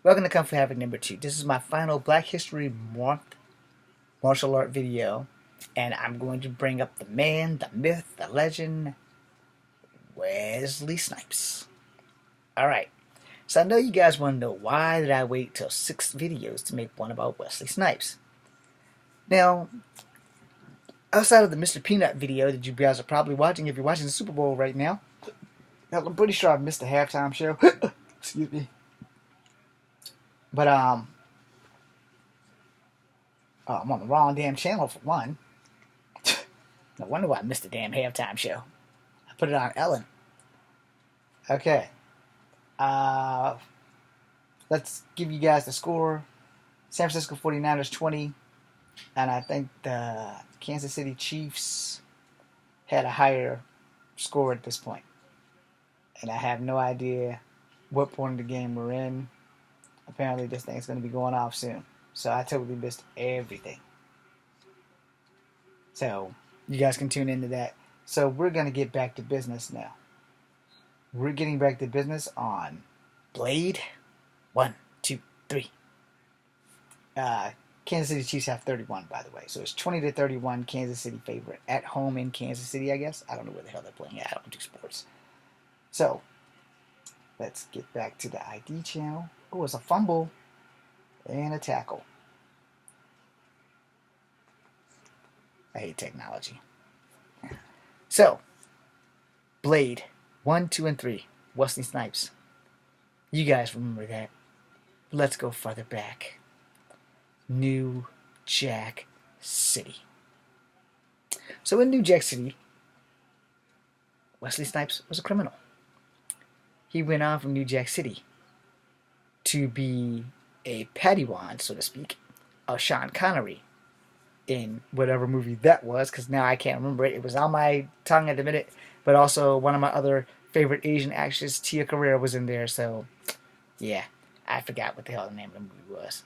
Welcome to Kung Fu Havoc number 2. This is my final Black History Month martial art video, and I'm going to bring up the man, the myth, the legend, Wesley Snipes. Alright, so I know you guys want to know why did I wait till 6 videos to make one about Wesley Snipes. Now, outside of the Mr. Peanut video that you guys are probably watching if you're watching the Super Bowl right now, I'm pretty sure I missed the halftime show. Excuse me. But, I'm on the wrong damn channel for one. No wonder why I missed the damn halftime show. I put it on Ellen. Okay. Let's give you guys the score. San Francisco 49ers 20. And I think the Kansas City Chiefs had a higher score at this point. And I have no idea what point of the game we're in. Apparently this thing's going to be going off soon. So I totally missed everything. So you guys can tune into that. So we're going to get back to business now. We're getting back to business on Blade 1, 2, 3. Kansas City Chiefs have 31, by the way. So it's 20-31 Kansas City favorite. At home in Kansas City, I guess. I don't know where the hell they're playing at. I don't do sports. So let's get back to the ID channel. Oh, it's a fumble and a tackle. I hate technology. So, Blade 1, 2, and 3. Wesley Snipes. You guys remember that. Let's go further back. New Jack City. So in New Jack City, Wesley Snipes was a criminal. He went on from New Jack City to be a Padawan, so to speak, of Sean Connery in whatever movie that was, because now I can't remember it. It was on my tongue at the minute, but also one of my other favorite Asian actresses, Tia Carrere, was in there, so yeah, I forgot what the hell the name of the movie was.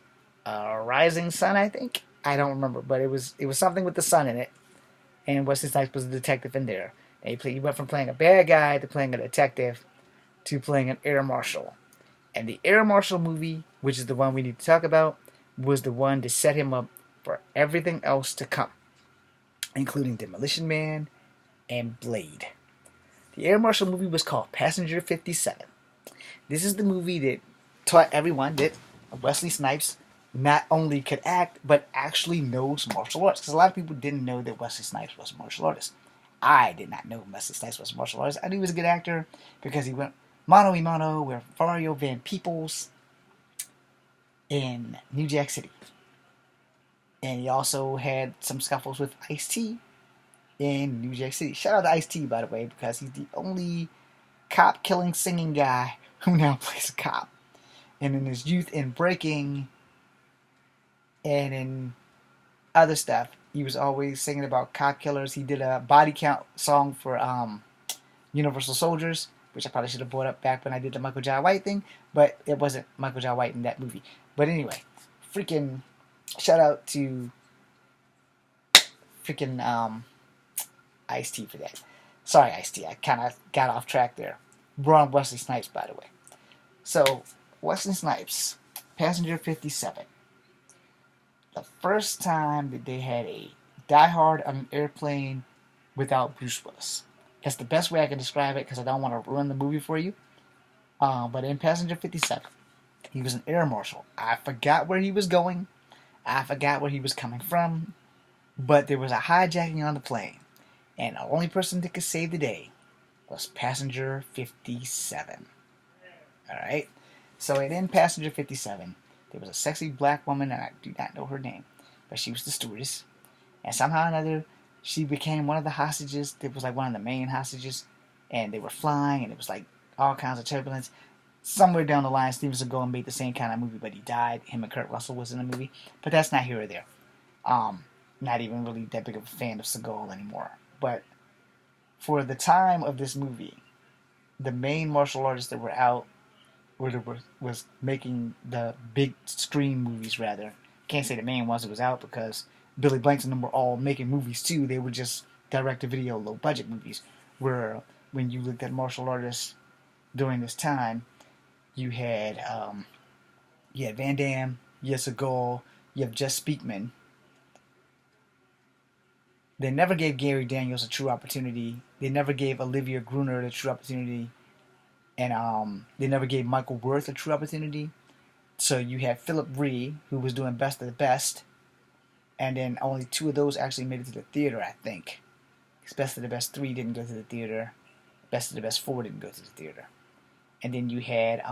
Rising Sun, I think? I don't remember, but it was something with the sun in it, and Wesley Snipes was a detective in there. And he went from playing a bad guy to playing a detective to playing an air marshal. And the air marshal movie, which is the one we need to talk about, was the one to set him up for everything else to come, including Demolition Man and Blade. The air marshal movie was called Passenger 57. This is the movie that taught everyone that Wesley Snipes not only could act, but actually knows martial arts. Because a lot of people didn't know that Wesley Snipes was a martial artist. I did not know Wesley Snipes was a martial artist. I knew he was a good actor because he went mano a mano with Mario Van Peebles in New Jack City. And he also had some scuffles with Ice-T in New Jack City. Shout out to Ice-T, by the way, because he's the only cop-killing singing guy who now plays a cop. And in his youth in breaking and in other stuff, he was always singing about cop killers. He did a body count song for Universal Soldiers, which I probably should have brought up back when I did the Michael Jai White thing, but it wasn't Michael Jai White in that movie. But anyway, freaking shout out to freaking Ice-T for that. Sorry, Ice-T, I kind of got off track there. We're on Wesley Snipes, by the way. So, Wesley Snipes, Passenger 57. The first time that they had a Die Hard on an airplane without Bruce Willis. That's the best way I can describe it because I don't want to ruin the movie for you. But in Passenger 57, he was an air marshal. I forgot where he was going. I forgot where he was coming from. But there was a hijacking on the plane. And the only person that could save the day was Passenger 57. Alright? So in Passenger 57, there was a sexy black woman, and I do not know her name, but she was the stewardess. And somehow or another, she became one of the hostages. It was like one of the main hostages. And they were flying, and it was like all kinds of turbulence. Somewhere down the line, Steven Seagal made the same kind of movie, but he died. Him and Kurt Russell was in the movie. But that's not here or there. Not even really that big of a fan of Seagal anymore. But for the time of this movie, the main martial artists that were out was making the big screen movies, rather. Can't say the main ones that was out because Billy Blanks and them were all making movies too. They were just direct-to-video, low-budget movies. Where when you looked at martial artists during this time, you had You had Van Damme, you had Seagal, you have Jess Speakman. They never gave Gary Daniels a true opportunity. They never gave Olivia Gruner a true opportunity. And they never gave Michael Worth a true opportunity. So you had Philip Ree, who was doing Best of the Best, and then only two of those actually made it to the theater, I think. Because Best of the Best 3 didn't go to the theater. Best of the Best 4 didn't go to the theater. And then you had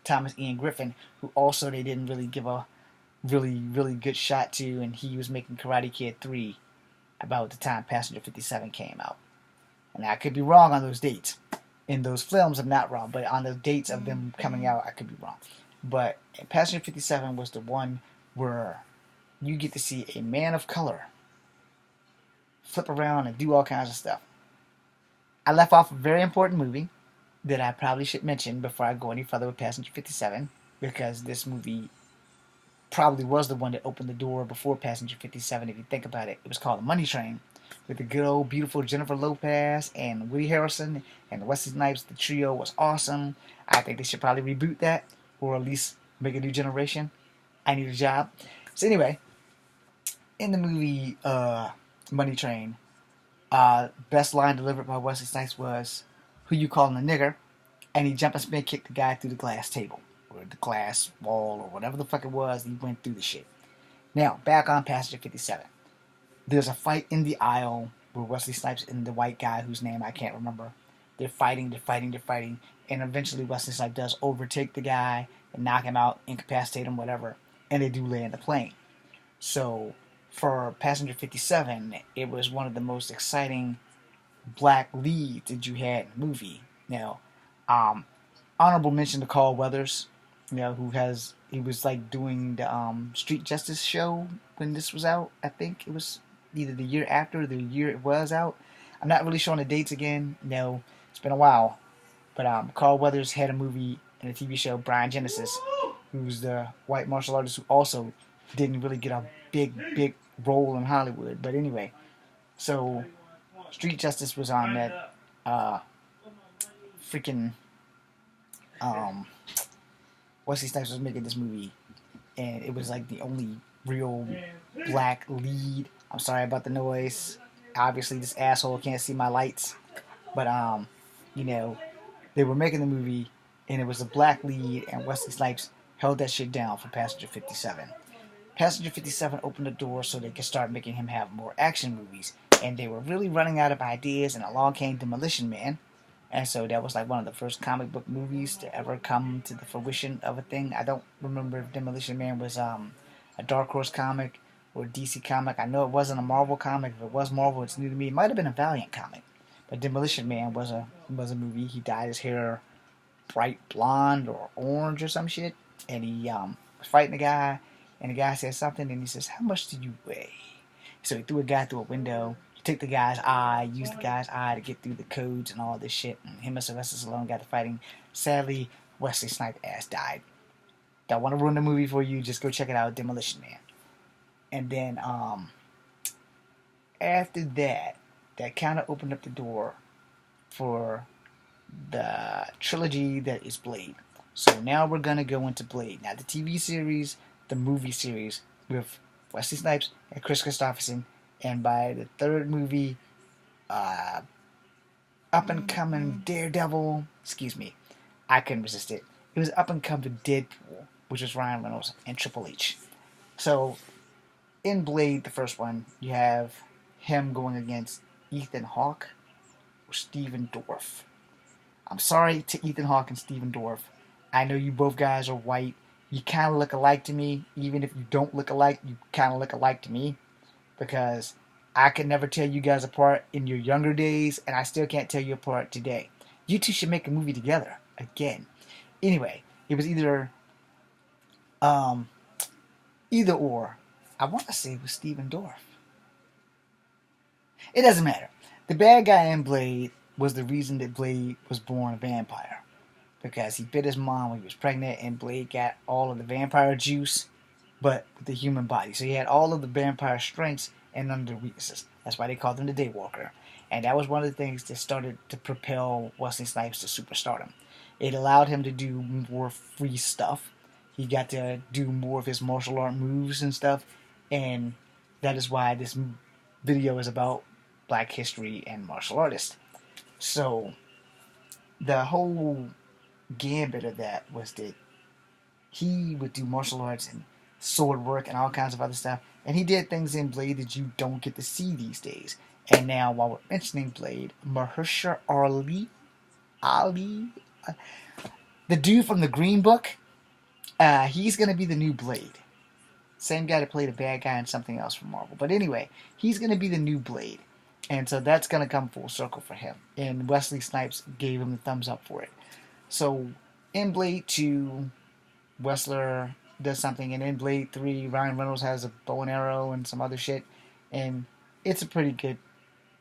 Thomas Ian Griffin, who also they didn't really give a really good shot to, and he was making Karate Kid 3 about the time Passenger 57 came out. And I could be wrong on those dates. In those films, I'm not wrong, but on the dates of them coming out, I could be wrong. But Passenger 57 was the one where you get to see a man of color flip around and do all kinds of stuff. I left off a very important movie that I probably should mention before I go any further with Passenger 57, because this movie probably was the one that opened the door before Passenger 57, if you think about it. It was called The Money Train, with the good old beautiful Jennifer Lopez and Woody Harrelson and Wesley Snipes. The trio was awesome. I think they should probably reboot that, or at least make a new generation. I need a job. So anyway, in the movie Money Train, best line delivered by Wesley Snipes was, "Who you calling a nigger?" And he jumped and spin kicked the guy through the glass table, or the glass wall, or whatever the fuck it was. He went through the shit. Now, back on Passenger 57. There's a fight in the aisle where Wesley Snipes and the white guy whose name I can't remember. They're fighting, and eventually Wesley Snipes does overtake the guy and knock him out, incapacitate him, whatever, and they do land the plane. So, for Passenger 57, it was one of the most exciting black leads that you had in the movie. Now, honorable mention to Carl Weathers, he was like doing the Street Justice show when this was out. I think it was either the year after or the year it was out. I'm not really sure on the dates again. No, it's been a while. But Carl Weathers had a movie and a TV show, Brian Genesis, who's the white martial artist who also didn't really get a big role in Hollywood. But anyway, so Street Justice was on that freaking Wesley Snipes was making this movie, and it was like the only real black lead. I'm sorry about the noise. Obviously, this asshole can't see my lights, but they were making the movie, and it was a black lead, and Wesley Snipes held that shit down for Passenger 57. Passenger 57 opened the door so they could start making him have more action movies, and they were really running out of ideas, and along came Demolition Man. And so that was like one of the first comic book movies to ever come to the fruition of a thing. I don't remember if Demolition Man was a Dark Horse comic or DC comic. I know it wasn't a Marvel comic. If it was Marvel, it's new to me. It might have been a Valiant comic. But Demolition Man was a movie. He dyed his hair bright blonde or orange or some shit. And he was fighting the guy. And the guy said something. And he says, "How much do you weigh?" So he threw a guy through a window. Take the guy's eye, use the guy's eye to get through the codes and all this shit. And him and Sylvester Stallone got to fighting. Sadly, Wesley Snipes' ass died. Don't want to ruin the movie for you. Just go check it out, Demolition Man. And then after that kind of opened up the door for the trilogy that is Blade. So now we're gonna go into Blade. Now the TV series, the movie series with Wesley Snipes and Chris Christopherson. And by the third movie, up and coming Daredevil, I couldn't resist it. It was up and coming Deadpool, which was Ryan Reynolds and Triple H. So, in Blade, the first one, you have him going against Ethan Hawke or Steven Dorff. I'm sorry to Ethan Hawke and Steven Dorff. I know you both guys are white. You kind of look alike to me. Even if you don't look alike, you kind of look alike to me. Because I could never tell you guys apart in your younger days, and I still can't tell you apart today. You two should make a movie together again. Anyway, it was either or. I want to say it was Steven Dorff. It doesn't matter. The bad guy in Blade was the reason that Blade was born a vampire, because he bit his mom when he was pregnant, and Blade got all of the vampire juice, but with the human body. So he had all of the vampire strengths and none of the weaknesses. That's why they called him the Daywalker. And that was one of the things that started to propel Wesley Snipes to superstardom. It allowed him to do more free stuff. he got to do more of his martial art moves and stuff, and that is why this video is about Black history and martial artists. So the whole gambit of that was that he would do martial arts and sword work and all kinds of other stuff, and he did things in Blade that you don't get to see these days. And now, while we're mentioning Blade, Mahershala Ali, the dude from the Green Book, he's going to be the new Blade. Same guy that played a bad guy in something else from Marvel. But anyway, he's going to be the new Blade. And so that's going to come full circle for him. And Wesley Snipes gave him the thumbs up for it. So in Blade 2, Wessler does something. And in Blade 3, Ryan Reynolds has a bow and arrow and some other shit. And it's a pretty good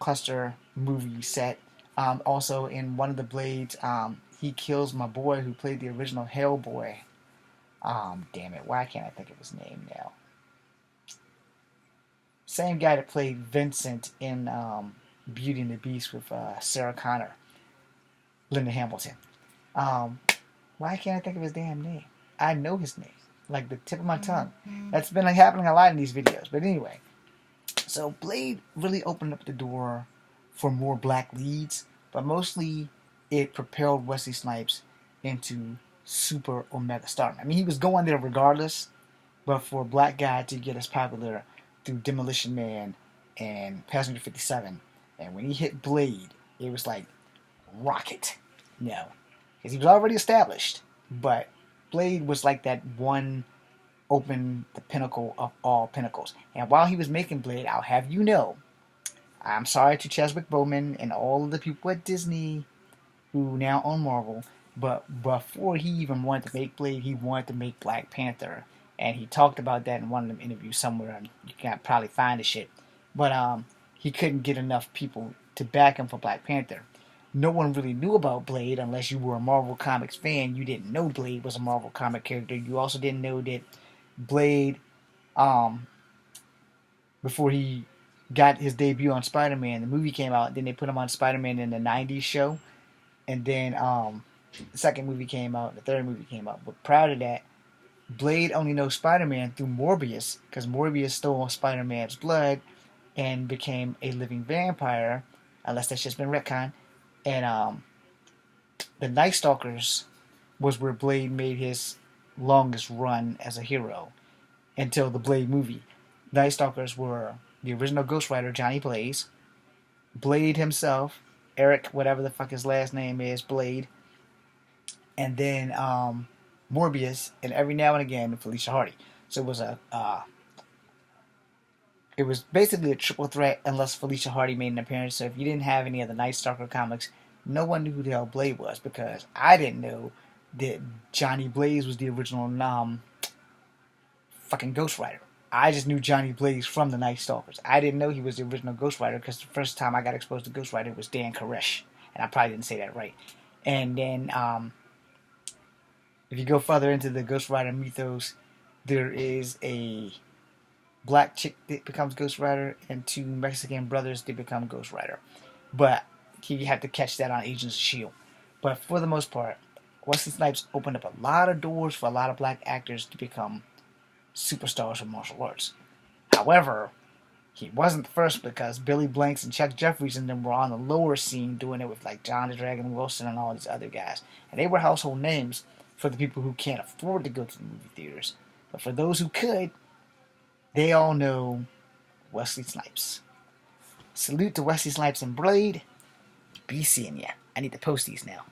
cluster movie set. Also, in one of the Blades, he kills my boy who played the original Hellboy. Damn it, why can't I think of his name now? Same guy that played Vincent in Beauty and the Beast with Sarah Connor, Linda Hamilton. Why can't I think of his damn name? I know his name, like the tip of my tongue. That's been happening a lot in these videos. But anyway, so Blade really opened up the door for more black leads, but mostly it propelled Wesley Snipes into super omega stardom. I mean, he was going there regardless, but for a black guy to get as popular through Demolition Man and Passenger 57, and when he hit Blade, it was like rocket. No, because he was already established, but Blade was like that one open the pinnacle of all pinnacles. And while he was making Blade, I'll have you know, I'm sorry to Chadwick Boseman and all of the people at Disney who now own Marvel, but before he even wanted to make Blade, he wanted to make Black Panther. And he talked about that in one of them interviews somewhere, and you can probably find the shit. But he couldn't get enough people to back him for Black Panther. No one really knew about Blade unless you were a Marvel Comics fan. You didn't know Blade was a Marvel comic character. You also didn't know that Blade, before he got his debut on Spider-Man, the movie came out, then they put him on Spider-Man in the 90s show, and then the second movie came out, the third movie came out. But prior to that, Blade only knows Spider-Man through Morbius, because Morbius stole Spider-Man's blood and became a living vampire, unless that's just been retconned. And the Night Stalkers was where Blade made his longest run as a hero until the Blade movie. Night Stalkers were the original Ghost Rider, Johnny Blaze, Blade himself, Eric, whatever the fuck his last name is, Blade, and then Morbius, and every now and again Felicia Hardy. So it was it was basically a triple threat unless Felicia Hardy made an appearance. So if you didn't have any of the Night Stalker comics, no one knew who the hell Blade was, because I didn't know that Johnny Blaze was the original fucking Ghost Rider. I just knew Johnny Blaze from the Night Stalkers. I didn't know he was the original Ghost Rider, because the first time I got exposed to Ghost Rider was Dan Koresh, and I probably didn't say that right. And then if you go further into the Ghost Rider mythos, there is a black chick that becomes Ghost Rider and two Mexican brothers that become Ghost Rider. But you have to catch that on Agents of S.H.I.E.L.D. But for the most part, Wesley Snipes opened up a lot of doors for a lot of black actors to become superstars of martial arts. However, he wasn't the first, because Billy Blanks and Chuck Jeffries and them were on the lower scene doing it with like John the Dragon Wilson and all these other guys. And they were household names for the people who can't afford to go to the movie theaters. But for those who could, they all know Wesley Snipes. Salute to Wesley Snipes and Blade. Be seeing ya. I need to post these now.